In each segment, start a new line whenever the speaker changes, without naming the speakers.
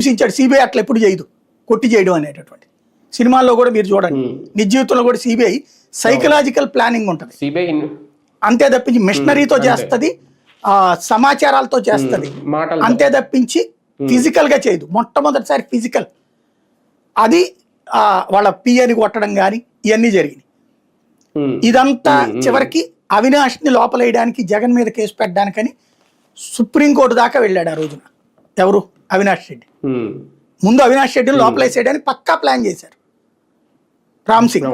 చూసించాడు. CBI అట్లా ఎప్పుడు చేయదు, కొట్టి చేయడం అనేటటువంటి. సినిమాల్లో కూడా మీరు చూడండి, నిజ జీవితంలో కూడా సిబిఐ సైకలాజికల్ ప్లానింగ్ ఉంటుంది అంతే తప్పించి మిషనరీతో చేస్తుంది, సమాచారాలతో చేస్తుంది అంతే తప్పించి ఫిజికల్ గా చేయదు. మొట్టమొదటిసారి ఫిజికల్ అది వాళ్ళ పియని కొట్టడం కానీ ఇవన్నీ జరిగినాయి. ఇదంతా చివరికి అవినాష్ని లోపలేయడానికి, జగన్ మీద కేసు పెట్టడానికని సుప్రీంకోర్టు దాకా వెళ్ళాడు ఆ రోజున. ఎవరు? అవినాష్ రెడ్డి. ముందు అవినాష్ రెడ్డిని లోపలేసేయడానికి పక్కా ప్లాన్ చేశారు రామ్ సింగ్.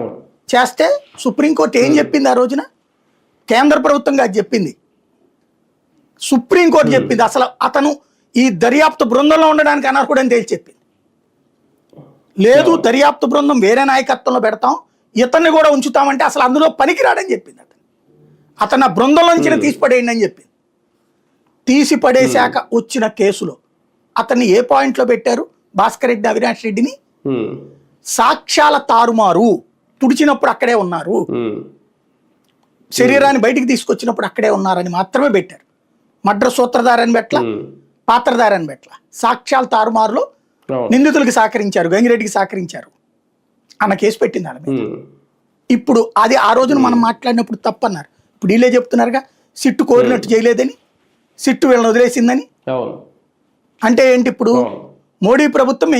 చేస్తే సుప్రీంకోర్టు ఏం చెప్పింది ఆ రోజున? కేంద్ర ప్రభుత్వంగా చెప్పింది, సుప్రీంకోర్టు చెప్పింది అసలు అతను ఈ దర్యాప్తు బృందంలో ఉండడానికి అనర్హుడని తేల్చి చెప్పింది. లేదు, దర్యాప్తు బృందం వేరే నాయకత్వంలో పెడతాం, ఇతన్ని కూడా ఉంచుతామంటే అసలు అందులో పనికిరాడని చెప్పింది. అతను ఆ బృందంలో నుంచి తీసి పడేయండి అని చెప్పింది. తీసి పడేశాక వచ్చిన కేసులో అతన్ని ఏ పాయింట్లో పెట్టారు? భాస్కర్ రెడ్డి, అవినాష్ రెడ్డిని సాక్ష్యాల తారుమారు, తుడిచినప్పుడు అక్కడే ఉన్నారు, శరీరాన్ని బయటికి తీసుకొచ్చినప్పుడు అక్కడే ఉన్నారని మాత్రమే పెట్టారు. మడ్ర సూత్రధారని పెట్ల, పాత్రధారని పెట్ల. సాక్ష్యాల తారుమారులో నిందితులకి సహకరించారు, గంగిరెడ్డికి సహకరించారు అన్న కేసు పెట్టింది వాళ్ళ మీద. ఇప్పుడు అది ఆ రోజున మనం మాట్లాడినప్పుడు తప్పన్నారు. ఇప్పుడు వీళ్ళే చెప్తున్నారుగా సిట్టు కోరినట్టు చేయలేదని, సిట్టు వీళ్ళని వదిలేసిందని. అంటే ఏంటి? ఇప్పుడు మోడీ ప్రభుత్వం